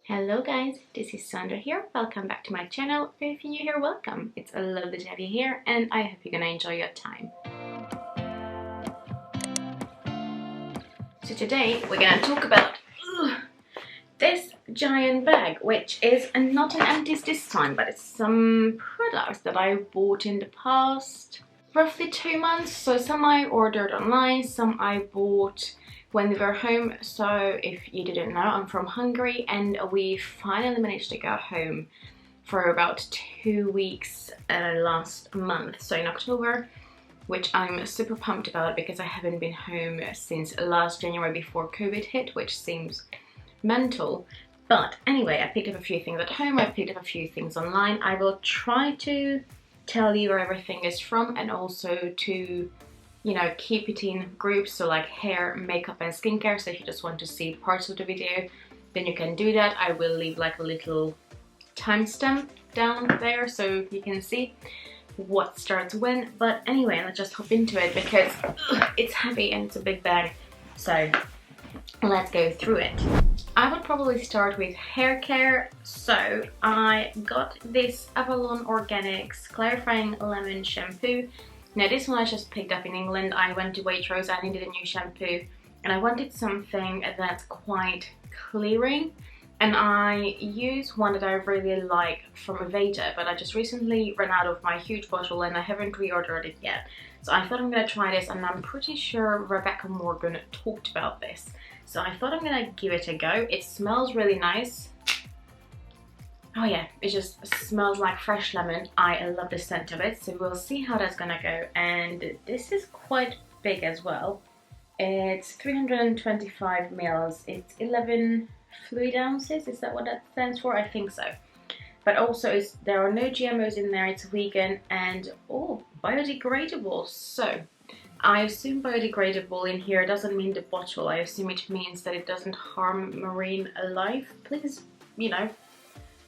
Hello guys, this is Sandra here. Welcome back to my channel. If you're new here, welcome. It's a lovely to have you here and I hope you're gonna enjoy your time. So today we're gonna talk about this giant bag, which is not an empties this time, but it's some products that I bought in the past roughly 2 months. So some I ordered online, some I bought when we were home. So if you didn't know, I'm from Hungary and we finally managed to go home for about 2 weeks last month, so in October, which I'm super pumped about because I haven't been home since last January before COVID hit, which seems mental. But anyway, I picked up a few things at home, I picked up a few things online. I will try to tell you where everything is from and also to, you know, keep it in groups, so like hair, makeup and skincare. So if you just want to see parts of the video, then you can do that. I will leave like a little timestamp down there so you can see what starts when. But anyway, let's just hop into it because it's heavy and it's a big bag, so let's go through it. I would probably start with hair care. So I got this Avalon Organics Clarifying Lemon Shampoo. Now this one I just picked up in England. I went to Waitrose, I needed a new shampoo and I wanted something that's quite clearing, and I use one that I really like from Aveda, but I just recently ran out of my huge bottle and I haven't reordered it yet. So I thought I'm gonna try this, and I'm pretty sure Rebecca Morgan talked about this. So I thought I'm gonna give it a go. It smells really nice. Oh yeah, it just smells like fresh lemon. I love the scent of it, so we'll see how that's gonna go. And this is quite big as well. It's 325 mils. It's 11 fluid ounces. Is that what that stands for? I think so. But also there are no GMOs in there. It's vegan and biodegradable. So I assume biodegradable in here doesn't mean the bottle. I assume it means that it doesn't harm marine life. Please, you know,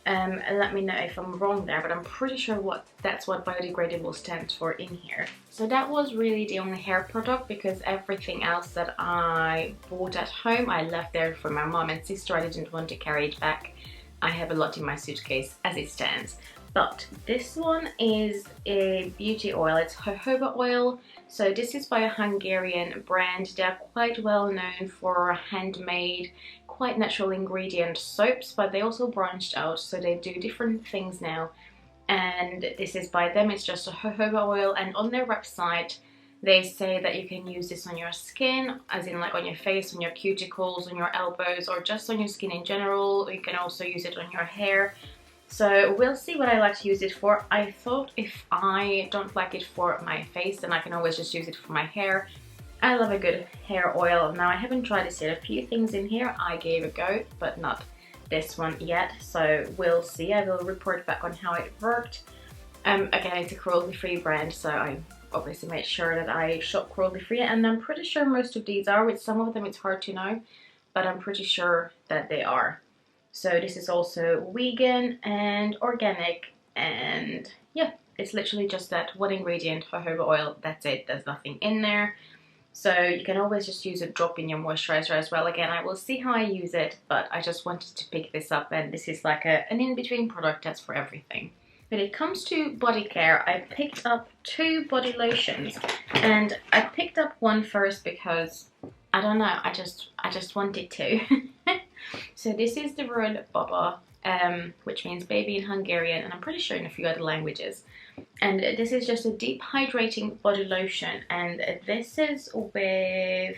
let me know if I'm wrong there, but I'm pretty sure that's what biodegradable stands for in here. So that was really the only hair product, because everything else that I bought at home I left there for my mom and sister. I didn't want to carry it back. I have a lot in my suitcase as it stands. But this one is a beauty oil. It's jojoba oil. So this is by a Hungarian brand. They're quite well known for handmade, quite natural ingredient soaps, but they also branched out, so they do different things now. And this is by them. It's just a jojoba oil, and on their website they say that you can use this on your skin, as in like on your face, on your cuticles, on your elbows, or just on your skin in general. You can also use it on your hair. So we'll see what I like to use it for. I thought if I don't like it for my face, then I can always just use it for my hair. I love a good hair oil. Now I haven't tried this yet. A few things in here I gave a go, but not this one yet. So we'll see. I will report back on how it worked. Again, it's a cruelty-free brand, so I obviously made sure that I shop cruelty-free, and I'm pretty sure most of these are. With some of them it's hard to know, but I'm pretty sure that they are. So this is also vegan and organic, and yeah, it's literally just that one ingredient, jojoba oil, that's it. There's nothing in there. So you can always just use a drop in your moisturizer as well. Again, I will see how I use it, but I just wanted to pick this up, and this is like an in-between product that's for everything. When it comes to body care, I picked up 2 body lotions, and I picked up one first because I don't know, I just wanted to. So this is the word baba, which means baby in Hungarian, and I'm pretty sure in a few other languages. And this is just a deep hydrating body lotion, and this is with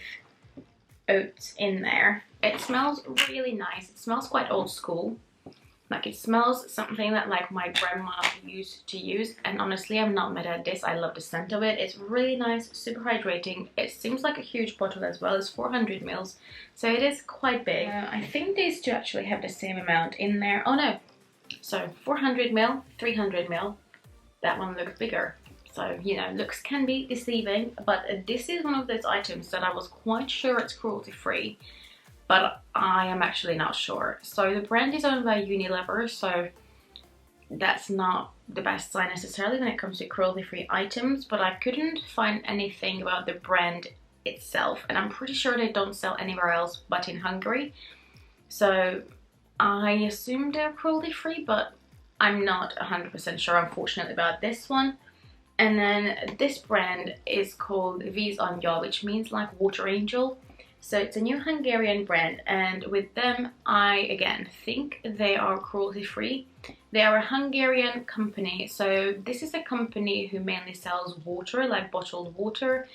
oats in there. It smells really nice. It smells quite old school. Like, it smells something that like my grandma used to use, and honestly I'm not mad at this. I love the scent of it. It's really nice, super hydrating. It seems like a huge bottle as well. It's 400 mils, so it is quite big. I think these two actually have the same amount in there. Oh no, so 400 mil, 300 mil. That one looks bigger. So, you know, looks can be deceiving, but this is one of those items that I was quite sure it's cruelty free, but I am actually not sure. So the brand is owned by Unilever, so that's not the best sign necessarily when it comes to cruelty-free items, but I couldn't find anything about the brand itself, and I'm pretty sure they don't sell anywhere else but in Hungary. So I assume they're cruelty free, but I'm not 100% sure, unfortunately, about this one. And then this brand is called Víz Angyal, which means like water angel. So it's a new Hungarian brand, and with them I again think they are cruelty free. They are a Hungarian company, so this is a company who mainly sells water, like bottled water.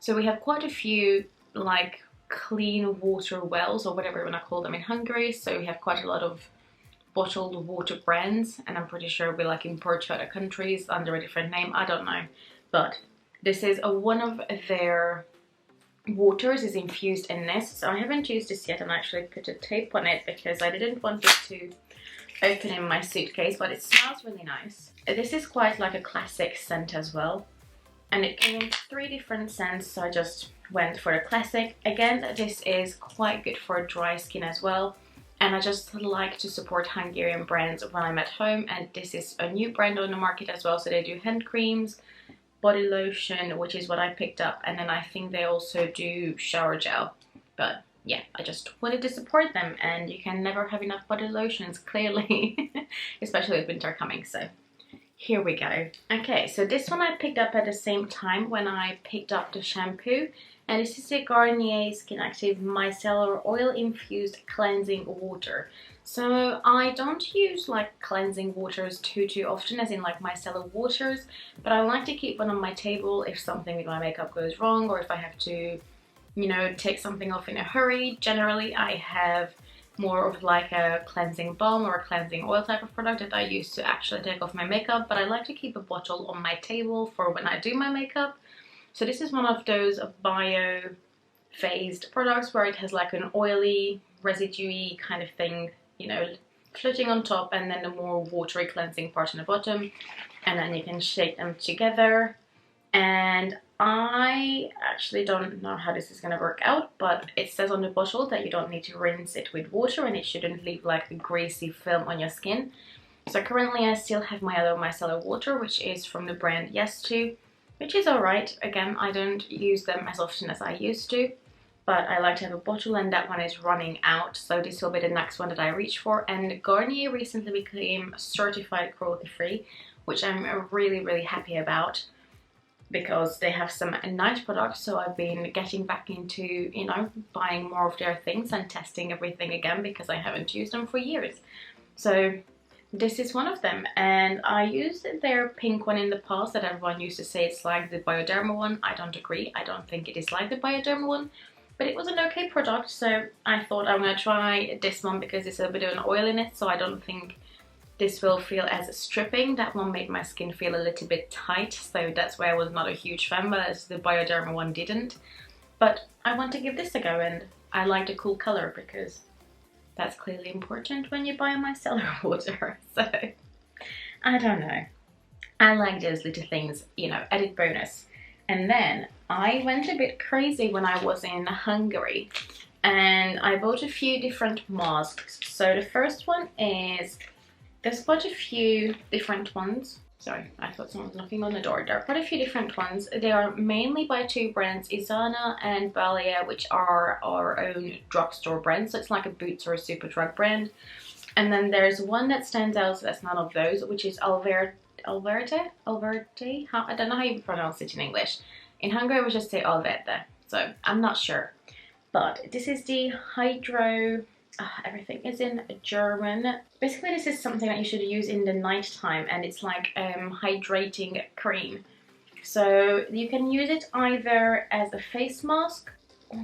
So we have quite a few like clean water wells, or whatever you want to call them, in Hungary. So we have quite a lot of bottled water brands, and I'm pretty sure we like import to other countries under a different name, I don't know. But this is one of their waters is infused in this. So I haven't used this yet, and I actually put a tape on it because I didn't want it to open in my suitcase, but it smells really nice. This is quite like a classic scent as well, and it came in 3 different scents, so I just went for the classic. Again, this is quite good for dry skin as well, and I just like to support Hungarian brands when I'm at home, and this is a new brand on the market as well. So they do hand creams, body lotion, which is what I picked up, and then I think they also do shower gel. But yeah, I just wanted to support them, and you can never have enough body lotions, clearly, especially with winter coming. So here we go. Okay, so this one I picked up at the same time when I picked up the shampoo, and this is the Garnier Skin Active Micellar Oil Infused Cleansing Water. So I don't use like cleansing waters too often, as in like micellar waters, but I like to keep one on my table if something with my makeup goes wrong, or if I have to, you know, take something off in a hurry. Generally I have more of like a cleansing balm or a cleansing oil type of product that I use to actually take off my makeup, but I like to keep a bottle on my table for when I do my makeup. So this is one of those bio-phased products where it has like an oily, residue-y kind of thing, you know, floating on top, and then the more watery cleansing part on the bottom, and then you can shake them together. And I actually don't know how this is going to work out, but it says on the bottle that you don't need to rinse it with water, and it shouldn't leave like a greasy film on your skin. So currently I still have my other micellar water, which is from the brand Yes2, which is alright. Again, I don't use them as often as I used to, but I like to have a bottle, and that one is running out, so this will be the next one that I reach for. And Garnier recently became certified cruelty free, which I'm really happy about, because they have some nice products. So I've been getting back into, you know, buying more of their things and testing everything again, because I haven't used them for years. So this is one of them, and I used their pink one in the past that everyone used to say it's like the Bioderma one. I don't agree. I don't think it is like the Bioderma one, but it was an okay product, so I thought I'm gonna try this one because it's a bit of an oil in it, so I don't think this will feel as stripping. That one made my skin feel a little bit tight, so that's why I was not a huge fan, but as the Bioderma one didn't. But I want to give this a go, and I like the cool color because that's clearly important when you buy a micellar water. So I don't know. I like those little things, you know, added bonus. And then I went a bit crazy when I was in Hungary, and I bought a few different masks. So the first one is, there's quite a few different ones. Sorry, I thought someone was knocking on the door. There are quite a few different ones. They are mainly by 2 brands, Izana and Balia, which are our own drugstore brands. So it's like a Boots or a Superdrug brand. And then there's one that stands out, so that's none of those, which is Alverte? I don't know how you pronounce it in English. In Hungary we just say Alverte, so I'm not sure. But this is the Hydro, everything is in German. Basically this is something that you should use in the night time, and it's like hydrating cream. So you can use it either as a face mask.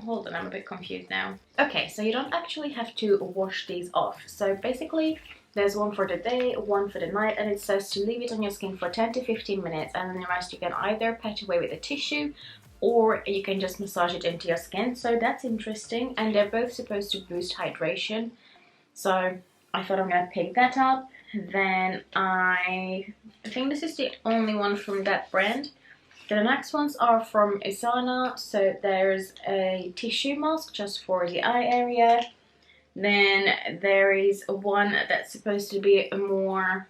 Hold on, I'm a bit confused now. Okay, so you don't actually have to wash these off. So basically there's one for the day, one for the night, and it says to leave it on your skin for 10 to 15 minutes, and then the rest you can either pat away with a tissue, or you can just massage it into your skin. So that's interesting, and they're both supposed to boost hydration. So I thought I'm gonna pick that up. Then I think this is the only one from that brand. The next ones are from Izana. So there's a tissue mask just for the eye area. Then there is one that's supposed to be a more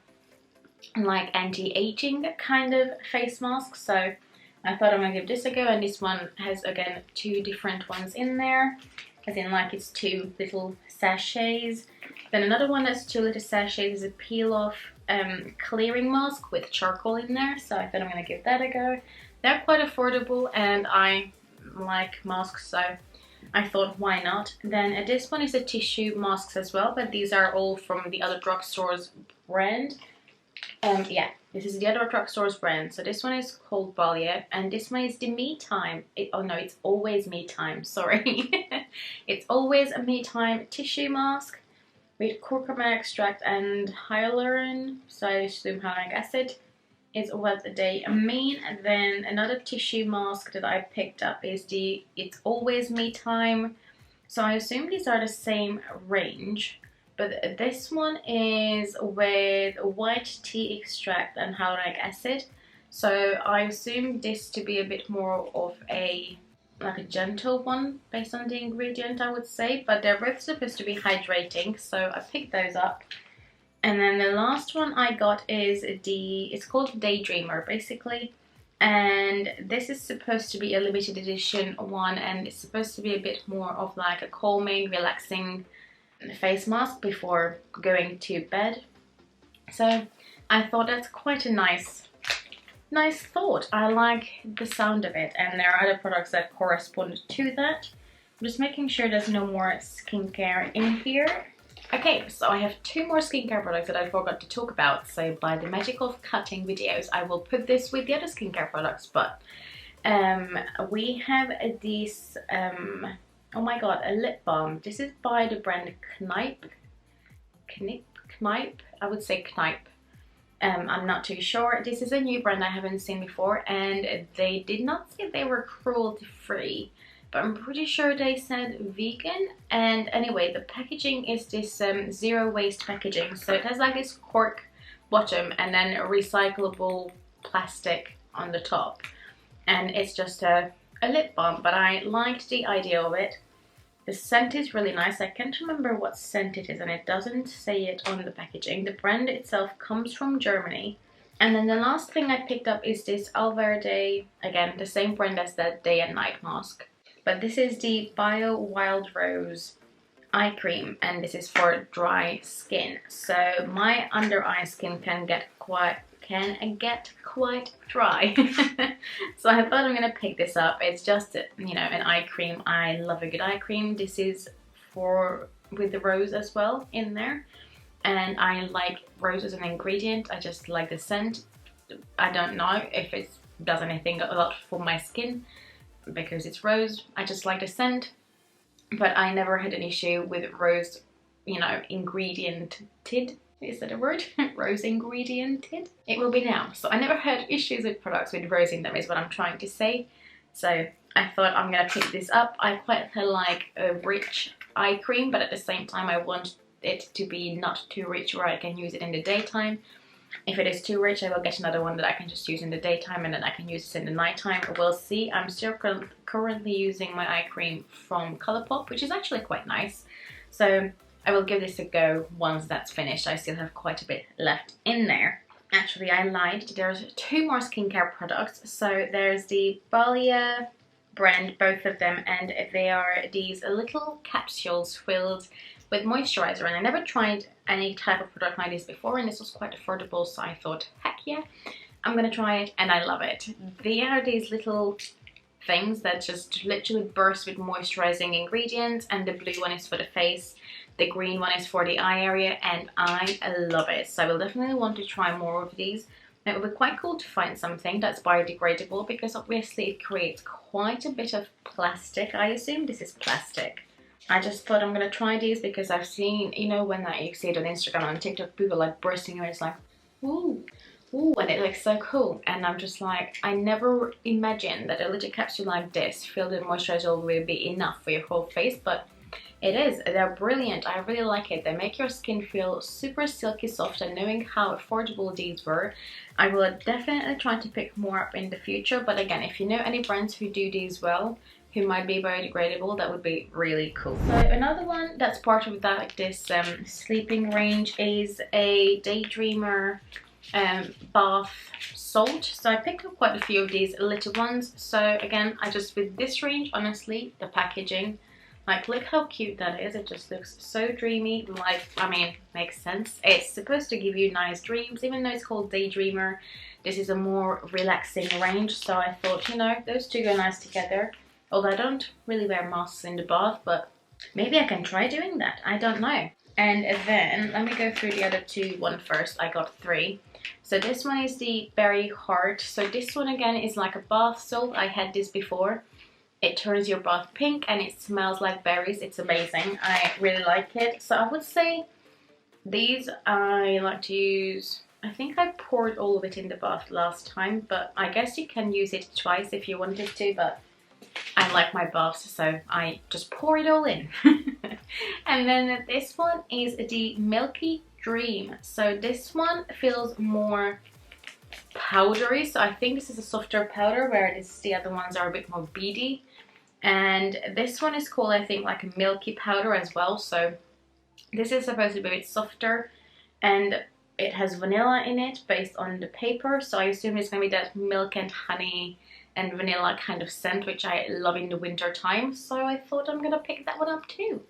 like anti-aging kind of face mask. So I thought I'm gonna give this a go, and this one has again 2 different ones in there, as in like it's 2 little sachets. Then another one that's 2-liter sachet is a peel-off clearing mask with charcoal in there. So I thought I'm going to give that a go. They're quite affordable and I like masks, so I thought why not. Then this one is a tissue masks as well, but these are all from the other drugstore's brand. Yeah, this is the other drugstore's brand. So this one is called Balia, and this one is the Me Time. Oh no, it's Always Me Time, sorry. It's Always a Me Time tissue mask with curcuma extract and hyaluron, so I assume hyaluronic acid, is what they mean. And then another tissue mask that I picked up is the It's Always Me Time. So I assume these are the same range, but this one is with white tea extract and hyaluronic acid. So I assume this to be a bit more of a like a gentle one based on the ingredient, I would say, but they're both supposed to be hydrating, so I picked those up. And then the last one I got is it's called Daydreamer basically, and this is supposed to be a limited edition one, and it's supposed to be a bit more of like a calming, relaxing face mask before going to bed. So I thought that's quite a nice thought. I like the sound of it, and there are other products that correspond to that. I'm just making sure there's no more skincare in here. Okay, so I have 2 more skincare products that I forgot to talk about, so by the magic of cutting videos I will put this with the other skincare products. But we have this oh my god, a lip balm. This is by the brand Kneipp, I would say Kneipp. I'm not too sure. This is a new brand I haven't seen before, and they did not say they were cruelty free, but I'm pretty sure they said vegan. And anyway, the packaging is this zero waste packaging, so it has like this cork bottom and then a recyclable plastic on the top, and it's just a lip balm, but I liked the idea of it. The scent is really nice. I can't remember what scent it is, and it doesn't say it on the packaging. The brand itself comes from Germany. And then the last thing I picked up is this Alverde, again, the same brand as that day and night mask. But this is the Bio Wild Rose eye cream, and this is for dry skin. So my under eye skin can get quite dry. So I thought I'm gonna pick this up. It's just, you know, an eye cream. I love a good eye cream. This is with the rose as well in there, and I like rose as an ingredient. I just like the scent. I don't know if it does anything a lot for my skin because it's rose. I just like the scent, but I never had an issue with rose, you know, ingrediented. Is that a word? Rose ingrediented? It will be now. So I never had issues with products with rose in them, is what I'm trying to say. So I thought I'm gonna pick this up. I quite like a rich eye cream, but at the same time I want it to be not too rich where I can use it in the daytime. If it is too rich, I will get another one that I can just use in the daytime, and then I can use it in the nighttime. We'll see. I'm still currently using my eye cream from Colourpop, which is actually quite nice. So I will give this a go once that's finished. I still have quite a bit left in there. Actually, I lied. There's 2 more skincare products. So there's the Balia brand, both of them, and they are these little capsules filled with moisturizer. And I never tried any type of product like this before, and this was quite affordable, so I thought, heck yeah, I'm gonna try it, and I love it. They are these little things that just literally burst with moisturizing ingredients, and the blue one is for the face. The green one is for the eye area, and I love it. So I will definitely want to try more of these. It would be quite cool to find something that's biodegradable, because obviously it creates quite a bit of plastic. I assume this is plastic. I just thought I'm gonna try these because I've seen, you know, when you see it on Instagram and on TikTok, people like bursting out, it's like, ooh, and it looks so cool. And I'm just like, I never imagined that a little capsule like this filled with moisturizer will be enough for your whole face, but it is. They're brilliant. I really like it. They make your skin feel super silky soft, and knowing how affordable these were, I will definitely try to pick more up in the future. But again, if you know any brands who do these well, who might be biodegradable, that would be really cool. So another one that's part of that, like this sleeping range, is a Daydreamer bath salt. So I picked up quite a few of these little ones. So again, with this range, honestly, the packaging Like, look how cute that is. It just looks so dreamy. Like, I mean, makes sense. It's supposed to give you nice dreams, even though it's called Daydreamer. This is a more relaxing range, so I thought, you know, those two go nice together. Although I don't really wear masks in the bath, but maybe I can try doing that. I don't know. And then, let me go through the other one first. I got 3. So this one is the Berry Heart. So this one again is like a bath salt. I had this before. It turns your bath pink and it smells like berries. It's amazing. I really like it. So I would say these I like to use. I think I poured all of it in the bath last time, but I guess you can use it twice if you wanted to, but I like my baths, so I just pour it all in. And then this one is the Milky Dream. So this one feels more powdery, so I think this is a softer powder, whereas the other ones are a bit more beady. And this one is called, I think, like a milky powder as well. So this is supposed to be a bit softer, and it has vanilla in it based on the paper. So I assume it's going to be that milk and honey and vanilla kind of scent, which I love in the winter time. So I thought I'm going to pick that one up too,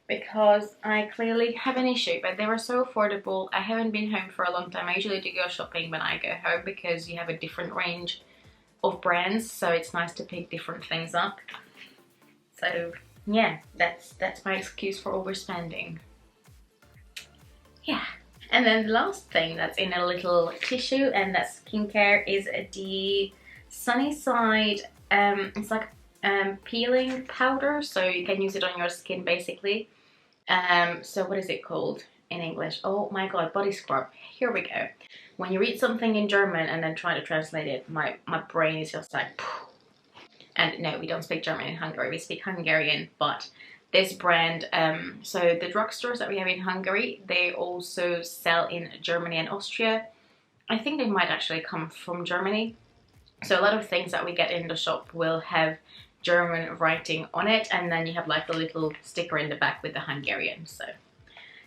because I clearly have an issue, but they were so affordable. I haven't been home for a long time. I usually do go shopping when I go home because you have a different range of brands, so it's nice to pick different things up. So yeah, that's my excuse for overspending. Yeah. And then the last thing that's in a little tissue, and that's skincare, is the Szannyside. It's like peeling powder, so you can use it on your skin basically. So what is it called in English? Oh my god, body scrub. Here we go. When you read something in German and then try to translate it, my brain is just like phew. And no, we don't speak German in Hungary, we speak Hungarian. But this brand, so the drugstores that we have in Hungary, they also sell in Germany and Austria. I think they might actually come from Germany. So a lot of things that we get in the shop will have German writing on it, and then you have like a little sticker in the back with the Hungarian. So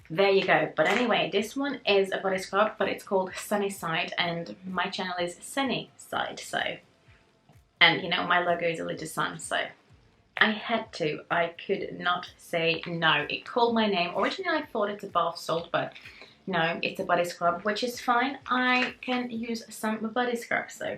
there you go. But anyway, this one is a body scrub, but it's called Szannyside, and my channel is Szannyside. So, and you know, my logo is a little sun, so I had to. I could not say no. It called my name. Originally I thought it's a bath salt, but no, it's a body scrub, which is fine. I can use some body scrub, so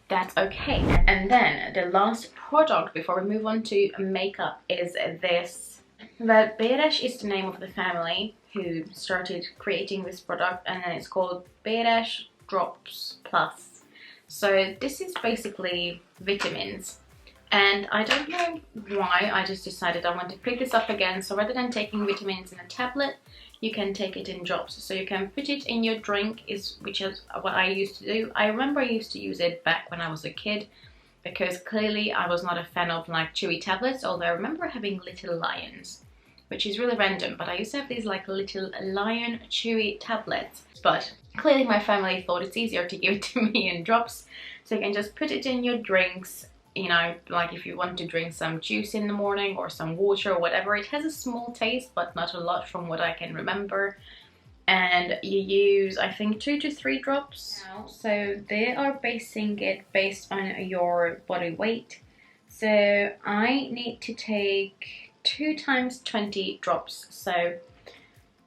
that's okay. And then the last product before we move on to makeup is this. Well, Beres is the name of the family who started creating this product, and then it's called Beres Drops Plus. So this is basically vitamins, and I don't know why, I just decided I want to pick this up again. So rather than taking vitamins in a tablet, you can take it in drops. So you can put it in your drink, which is what I used to do. I remember I used to use it back when I was a kid, because clearly I was not a fan of like chewy tablets, although I remember having Little Lions, which is really random, but I used to have these like Little Lion chewy tablets. But clearly my family thought it's easier to give it to me in drops, so you can just put it in your drinks. You know, like if you want to drink some juice in the morning or some water or whatever. It has a small taste, but not a lot from what I can remember. And you use, I think, 2 to 3 drops. So they are basing it based on your body weight. So I need to take 2 times 20 drops. So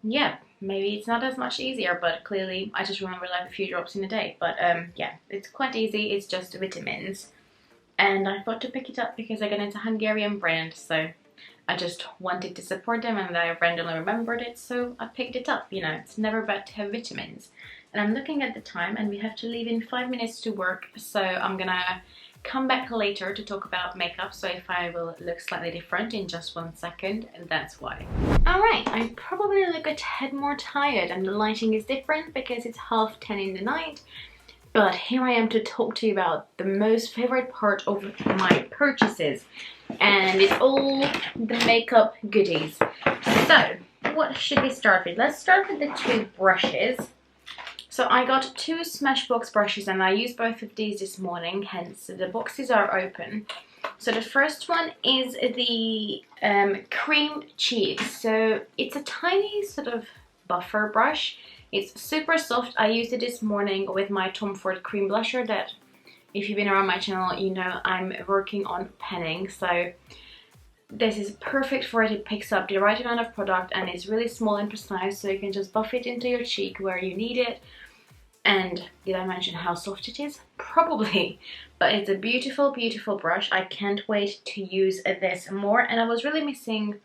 yeah, maybe it's not as much easier, but clearly I just remember like a few drops in a day. But yeah, it's quite easy. It's just vitamins. And I thought to pick it up because again, it's a Hungarian brand, so I just wanted to support them, and I randomly remembered it, so I picked it up. You know, it's never bad to have vitamins. And I'm looking at the time, and we have to leave in 5 minutes to work, so I'm gonna come back later to talk about makeup. So if I will look slightly different in just 1 second, and that's why. Alright, I probably look a tad more tired, and the lighting is different because it's 10:30 in the night. But here I am to talk to you about the most favorite part of my purchases, and it's all the makeup goodies. So, what should we start with? Let's start with the 2 brushes. So I got 2 Smashbox brushes, and I used both of these this morning, hence the boxes are open. So the first one is the Cream Cheese. So it's a tiny sort of buffer brush. It's super soft. I used it this morning with my Tom Ford cream blusher that, if you've been around my channel, you know I'm working on penning. So this is perfect for it. It picks up the right amount of product and it's really small and precise, so you can just buff it into your cheek where you need it. And did I mention how soft it is? Probably, but it's a beautiful, beautiful brush. I can't wait to use this more, and I was really missing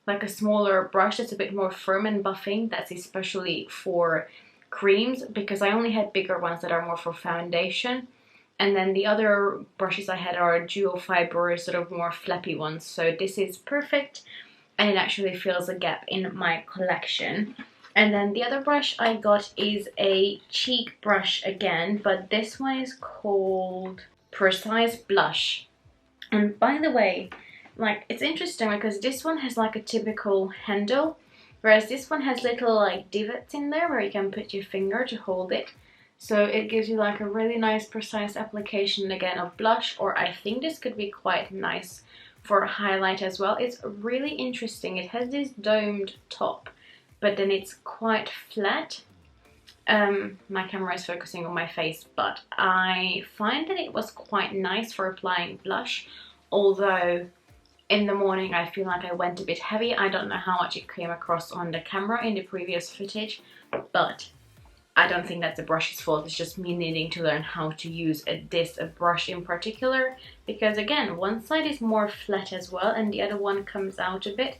like a smaller brush that's a bit more firm and buffing, that's especially for creams, because I only had bigger ones that are more for foundation, and then the other brushes I had are dual fiber, sort of more flappy ones. So this is perfect, and it actually fills a gap in my collection. And then the other brush I got is a cheek brush again, but this one is called Precise Blush. And by the way, like, it's interesting because this one has like a typical handle, whereas this one has little like divots in there where you can put your finger to hold it. So it gives you like a really nice precise application again of blush, or I think this could be quite nice for a highlight as well. It's really interesting. It has this domed top, but then it's quite flat. My camera is focusing on my face, but I find that it was quite nice for applying blush, although in the morning I feel like I went a bit heavy. I don't know how much it came across on the camera in the previous footage, but I don't think that's the brush's fault. It's just me needing to learn how to use this brush in particular, because again, one side is more flat as well and the other one comes out a bit.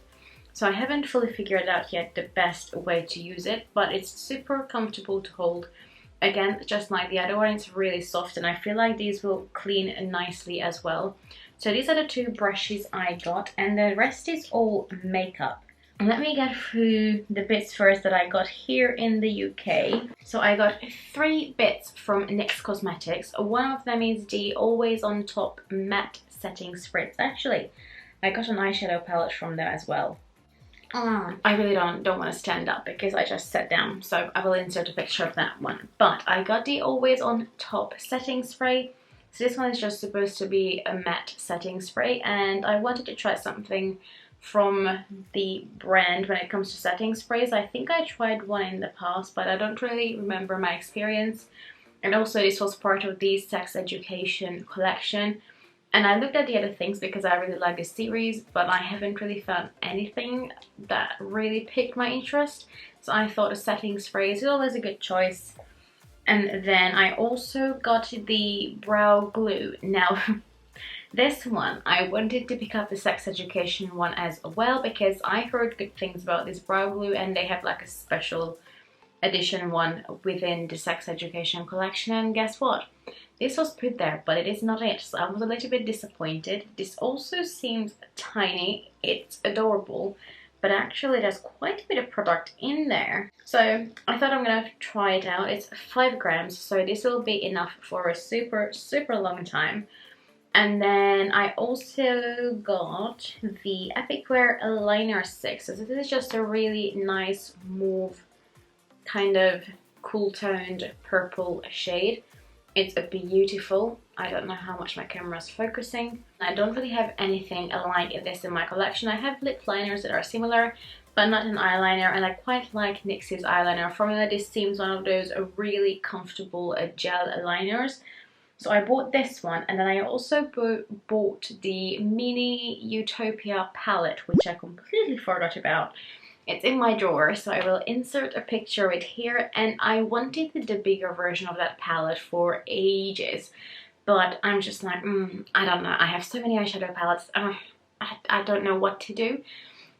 So I haven't fully figured out yet the best way to use it, but it's super comfortable to hold. Again, just like the other one, it's really soft, and I feel like these will clean nicely as well. So these are the two brushes I got, and the rest is all makeup. Let me get through the bits first that I got here in the UK. So I got 3 bits from NYX Cosmetics. One of them is the Always On Top Matte Setting Spritz. Actually, I got an eyeshadow palette from there as well. I really don't want to stand up because I just sat down, so I will insert a picture of that one. But I got the Always On Top setting spray. So this one is just supposed to be a matte setting spray, and I wanted to try something from the brand when it comes to setting sprays. I think I tried one in the past, but I don't really remember my experience. And also this was part of the sex education collection. And I looked at the other things because I really like this series, but I haven't really found anything that really piqued my interest. So I thought a setting spray is always a good choice. And then I also got the brow glue. Now, this one, I wanted to pick up the sex education one as well because I heard good things about this brow glue, and they have like a special edition one within the sex education collection. And guess what? This was put there, but it is not it, so I was a little bit disappointed. This also seems tiny. It's adorable, but actually there's quite a bit of product in there. So I thought I'm gonna try it out. It's 5 grams, so this will be enough for a super, super long time. And then I also got the Epic Wear Liner 6. So this is just a really nice mauve, kind of cool toned purple shade. It's a beautiful. I don't know how much my camera is focusing. I don't really have anything like this in my collection. I have lip liners that are similar, but not an eyeliner, and I quite like NYX's eyeliner formula. This seems one of those really comfortable gel liners. So I bought this one, and then I also bought the Mini Utopia palette, which I completely forgot about. It's in my drawer, so I will insert a picture of it here, and I wanted the bigger version of that palette for ages, but I'm just like, I don't know, I have so many eyeshadow palettes, I don't know what to do.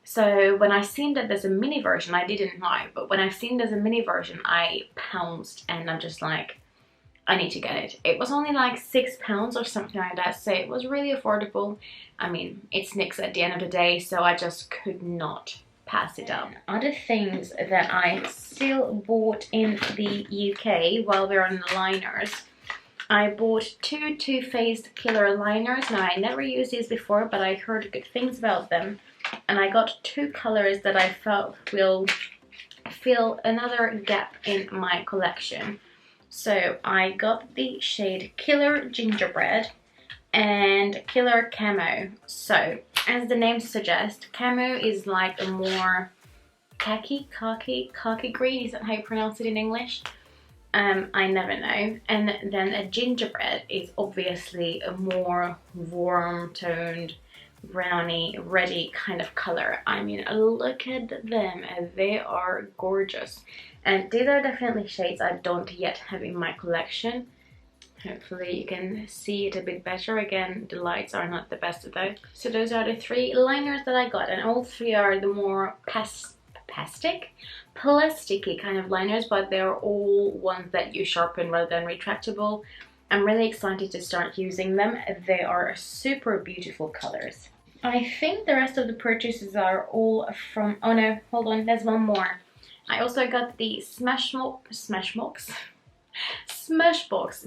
So when I seen that there's a mini version, I didn't know, but when I've seen there's a mini version, I pounced, and I'm just like, I need to get it. It was only like £6 or something like that, so it was really affordable. I mean, it's NYX at the end of the day, so I just could not pass it up. Other things that I still bought in the UK while we're on the liners, I bought 2 Too Faced Killer liners. Now, I never used these before, but I heard good things about them, and I got 2 colors that I felt will fill another gap in my collection. So I got the shade Killer Gingerbread and Killer Camo. So as the name suggests, camo is like a more khaki green. Is that how you pronounce it in English? I never know. And then a gingerbread is obviously a more warm toned, brownie ready kind of color. I mean, look at them, they are gorgeous. And these are definitely shades I don't yet have in my collection. Hopefully you can see it a bit better. Again, the lights are not the best though. So those are the 3 liners that I got, and all 3 are the more plasticky kind of liners, but they're all ones that you sharpen rather than retractable. I'm really excited to start using them. They are super beautiful colors. I think the rest of the purchases are all from, oh no, hold on, there's one more. I also got the Smashbox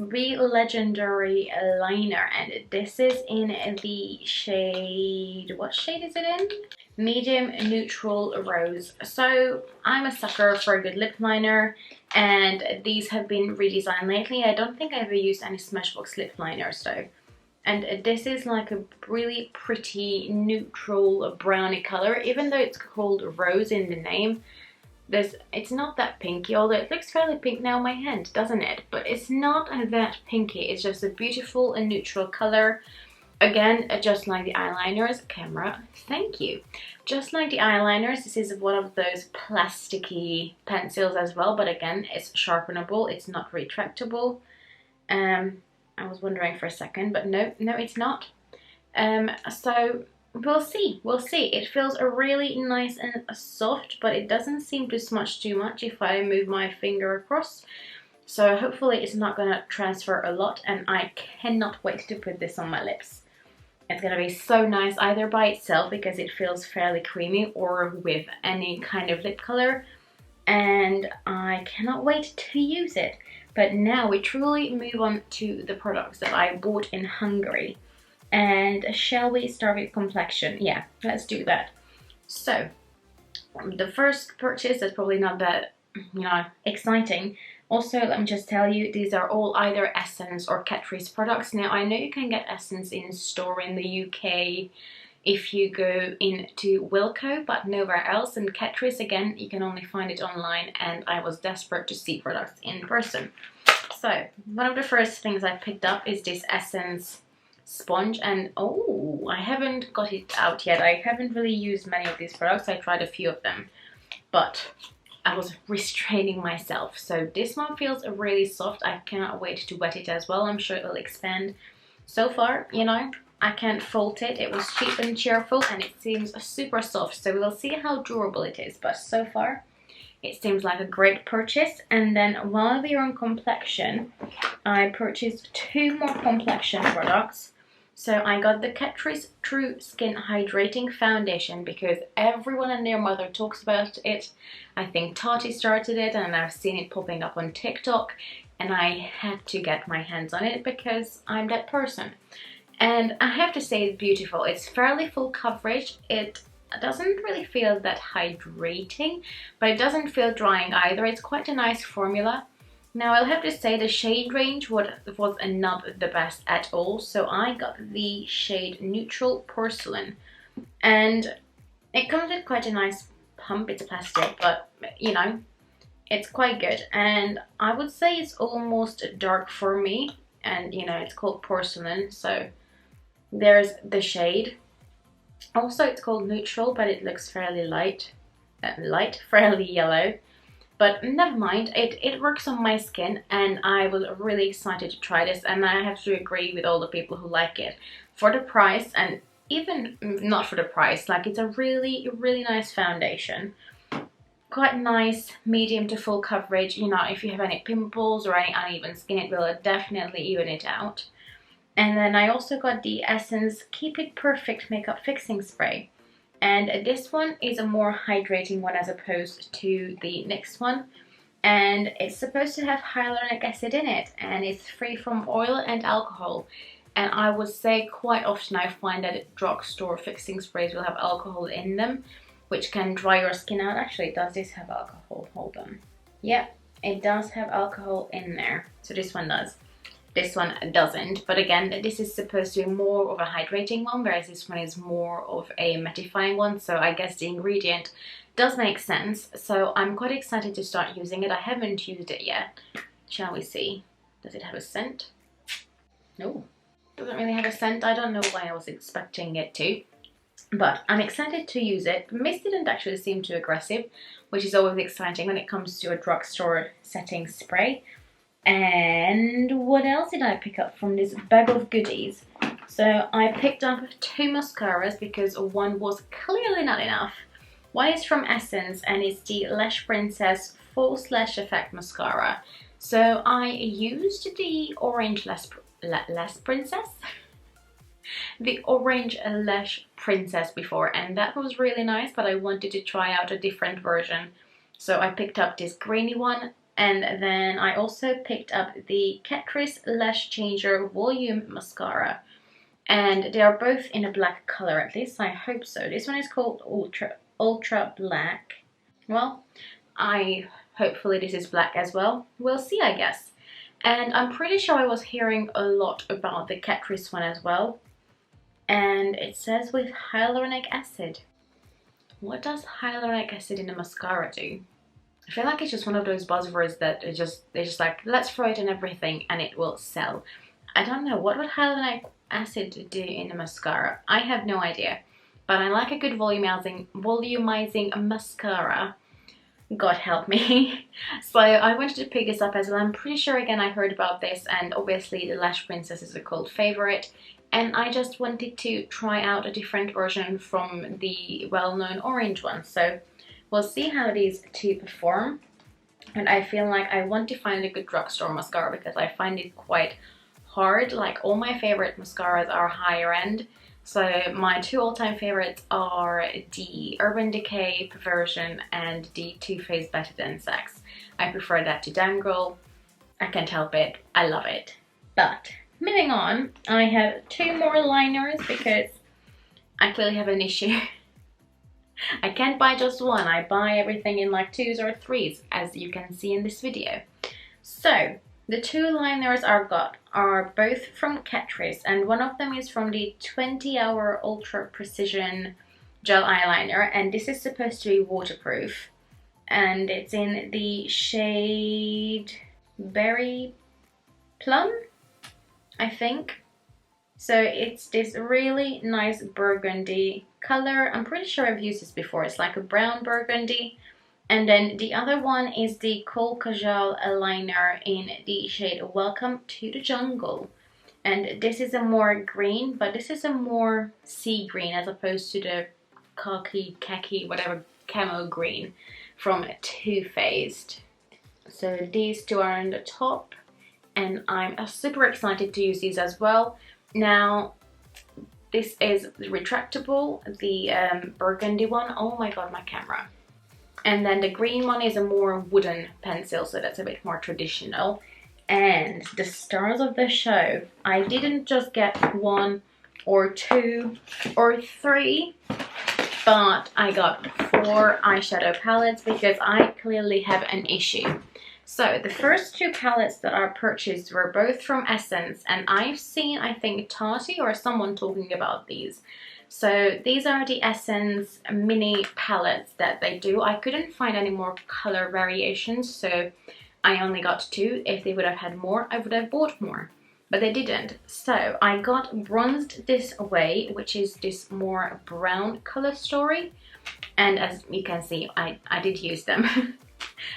The Legendary Liner, and this is in the shade, what shade is it in? Medium Neutral Rose. So I'm a sucker for a good lip liner, and these have been redesigned lately. I don't think I've ever used any Smashbox lip liners though. And this is like a really pretty neutral brownie color, even though it's called Rose in the name. It's not that pinky, although it looks fairly pink now on my hand, doesn't it? But it's not that pinky, it's just a beautiful and neutral color. Again, just like the eyeliners, camera, thank you. Just like the eyeliners, this is one of those plasticky pencils as well, but again, it's sharpenable, it's not retractable. I was wondering for a second, but no, it's not. So we'll see. It feels really nice and soft, but it doesn't seem to smudge too much if I move my finger across. So hopefully it's not gonna transfer a lot, and I cannot wait to put this on my lips. It's gonna be so nice either by itself because it feels fairly creamy, or with any kind of lip color, and I cannot wait to use it. But now we truly move on to the products that I bought in Hungary. And shall we start with complexion? Yeah, let's do that. So, the first purchase is probably not that, exciting. Also, let me just tell you, these are all either Essence or Catrice products. Now, I know you can get Essence in store in the UK if you go into Wilko, but nowhere else. And Catrice, again, you can only find it online, and I was desperate to see products in person. So, one of the first things I picked up is this Essence sponge, and oh, I haven't got it out yet. I haven't really used many of these products. I tried a few of them, but I was restraining myself. So this one feels really soft. I cannot wait to wet it as well. I'm sure it will expand. So far, I can't fault it. It was cheap and cheerful, and it seems super soft. So we'll see how durable it is, but so far it seems like a great purchase. And then while we're on complexion, I purchased 2 more complexion products. So I got the Catrice True Skin Hydrating Foundation because everyone and their mother talks about it. I think Tati started it, and I've seen it popping up on TikTok, and I had to get my hands on it because I'm that person. And I have to say it's beautiful. It's fairly full coverage. It doesn't really feel that hydrating, but it doesn't feel drying either. It's quite a nice formula. Now, I'll have to say the shade range was not the best at all, so I got the shade Neutral Porcelain, and it comes with quite a nice pump. It's plastic, but it's quite good, and I would say it's almost dark for me, and it's called Porcelain, so there's the shade. Also, it's called Neutral, but it looks fairly fairly yellow. But never mind, it works on my skin, and I was really excited to try this, and I have to agree with all the people who like it. For the price, and even not for the price, like, it's a really nice foundation. Quite nice, medium to full coverage. If you have any pimples or any uneven skin, it will definitely even it out. And then I also got the Essence Keep It Perfect Makeup Fixing Spray. And this one is a more hydrating one as opposed to the next one. And it's supposed to have hyaluronic acid in it, and it's free from oil and alcohol. And I would say quite often I find that drugstore fixing sprays will have alcohol in them, which can dry your skin out. Actually, does this have alcohol? Hold on. Yep, it does have alcohol in there. So this one does. This one doesn't, but again, this is supposed to be more of a hydrating one, whereas this one is more of a mattifying one, so I guess the ingredient does make sense. So I'm quite excited to start using it. I haven't used it yet. Shall we see? Does it have a scent? No, doesn't really have a scent. I don't know why I was expecting it to. but I'm excited to use it. The mist didn't actually seem too aggressive, which is always exciting when it comes to a drugstore setting spray. And what else did I pick up from this bag of goodies? So I picked up 2 mascaras because one was clearly not enough. One is from Essence and it's the Lash Princess False Lash Effect Mascara. So I used the Orange Lash Princess? The Orange Lash Princess before, and that was really nice, but I wanted to try out a different version. So I picked up this grainy one, and then I also picked up the Catrice Lash Changer Volume Mascara. And they are both in a black color, at least I hope so. This one is called Ultra Black. Well, hopefully this is black as well. We'll see, I guess. And I'm pretty sure I was hearing a lot about the Catrice one as well. And it says with hyaluronic acid. What does hyaluronic acid in a mascara do? I feel like it's just one of those buzzwords that they're just like, let's throw it in everything and it will sell. I don't know, what would hyaluronic acid do in a mascara? I have no idea. But I like a good volumizing mascara. God help me. So I wanted to pick this up as well. I'm pretty sure again I heard about this, and obviously the Lash Princess is a cult favorite. And I just wanted to try out a different version from the well-known orange one. So we'll see how these two perform. And I feel like I want to find a good drugstore mascara because I find it quite hard. Like all my favorite mascaras are higher end. So my 2 all-time favorites are the Urban Decay Perversion and the Too Faced Better Than Sex. I prefer that to Damn Girl. I can't help it. I love it. But moving on, I have 2 more liners because I clearly have an issue. I can't buy just one. I buy everything in like 2s or 3s, as you can see in this video. So the 2 liners are both from Catrice, and one of them is from the 20-Hour Ultra Precision Gel Eyeliner, and this is supposed to be waterproof. And it's in the shade Berry Plum, I think. So it's this really nice burgundy color. I'm pretty sure I've used this before. It's like a brown burgundy. And then the other one is the Kohl Kajal eyeliner in the shade Welcome to the Jungle. And this is a more green, but this is a more sea green as opposed to the khaki, whatever, camo green from Too Faced. So these 2 are on the top, and I'm super excited to use these as well. Now, this is retractable, the burgundy one. Oh my god, my camera. And then the green one is a more wooden pencil, so that's a bit more traditional. And the stars of the show, I didn't just get 1 or 2 or 3, but I got 4 eyeshadow palettes because I clearly have an issue. So the first 2 palettes that I purchased were both from Essence, and I've seen, I think, Tati or someone talking about these. So these are the Essence mini palettes that they do. I couldn't find any more color variations, so I only got 2. If they would have had more, I would have bought more, but they didn't. So I got Bronzed This Way, which is this more brown color story. And as you can see, I did use them.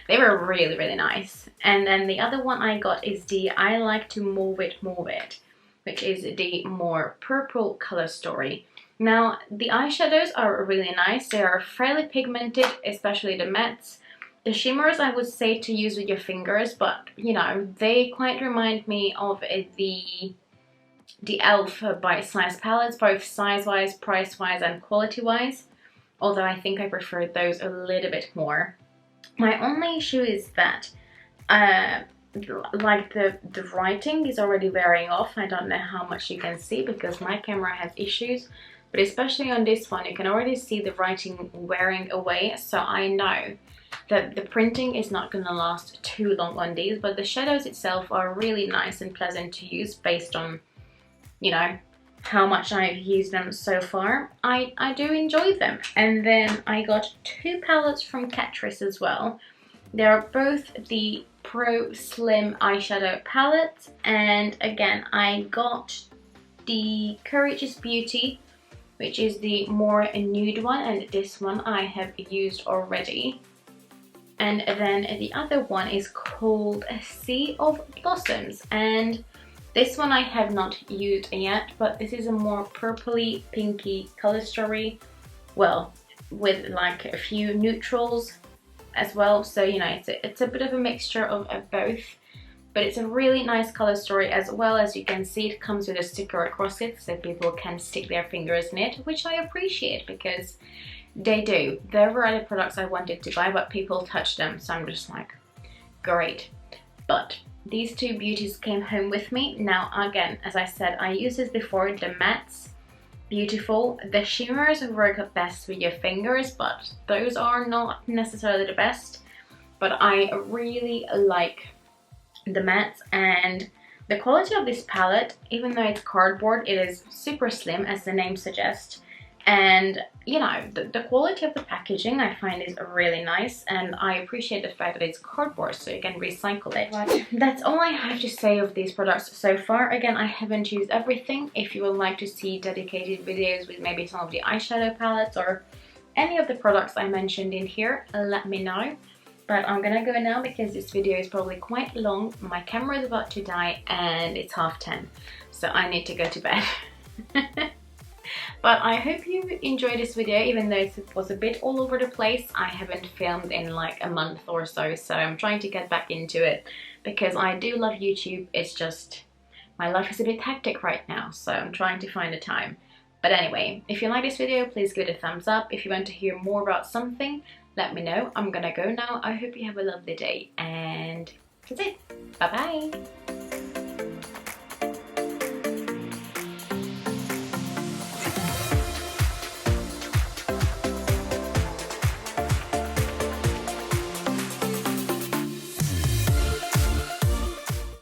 They were really, really nice. And then the other one I got is the I Like to Move It, which is the more purple color story. Now, the eyeshadows are really nice. They are fairly pigmented, especially the mattes. The shimmers I would say to use with your fingers, but you know, they quite remind me of the e.l.f. Bite Size palettes, both size-wise, price-wise and quality-wise. Although I think I prefer those a little bit more. My only issue is that like the writing is already wearing off. I don't know how much you can see because my camera has issues. But especially on this one, you can already see the writing wearing away. So I know that the printing is not going to last too long on these. But the shadows itself are really nice and pleasant to use based on, you know, how much I've used them so far. I do enjoy them. And then I got 2 palettes from Catrice as well. They are both the Pro Slim eyeshadow palettes. And again, I got the Courageous Beauty which is the more nude one, and this one I have used already. And then the other one is called Sea of Blossoms, and this one I have not used yet, but this is a more purpley pinky color story, well, with like a few neutrals as well, so you know, it's a bit of a mixture of both, but it's a really nice color story. As well, as you can see, it comes with a sticker across it so people can stick their fingers in it, which I appreciate because they do. There were other products I wanted to buy, but people touched them, so I'm just like, great. But these two beauties came home with me. Now again, as I said, I used this before, the mattes, beautiful. The shimmers work best with your fingers, but those are not necessarily the best. But I really like the mattes, and the quality of this palette, even though it's cardboard, it is super slim as the name suggests. And you know, the quality of the packaging I find is really nice, and I appreciate the fact that it's cardboard so you can recycle it. But that's all I have to say of these products so far. Again, I haven't used everything. If you would like to see dedicated videos with maybe some of the eyeshadow palettes or any of the products I mentioned in here, let me know. But I'm gonna go now because this video is probably quite long. My camera is about to die and it's 10:30, so I need to go to bed. But I hope you enjoyed this video, even though it was a bit all over the place. I haven't filmed in like a month or so, so I'm trying to get back into it because I do love YouTube. It's just my life is a bit hectic right now, so I'm trying to find the time. But anyway, if you like this video, please give it a thumbs up. If you want to hear more about something, let me know. I'm gonna go now. I hope you have a lovely day, and that's it. Bye bye.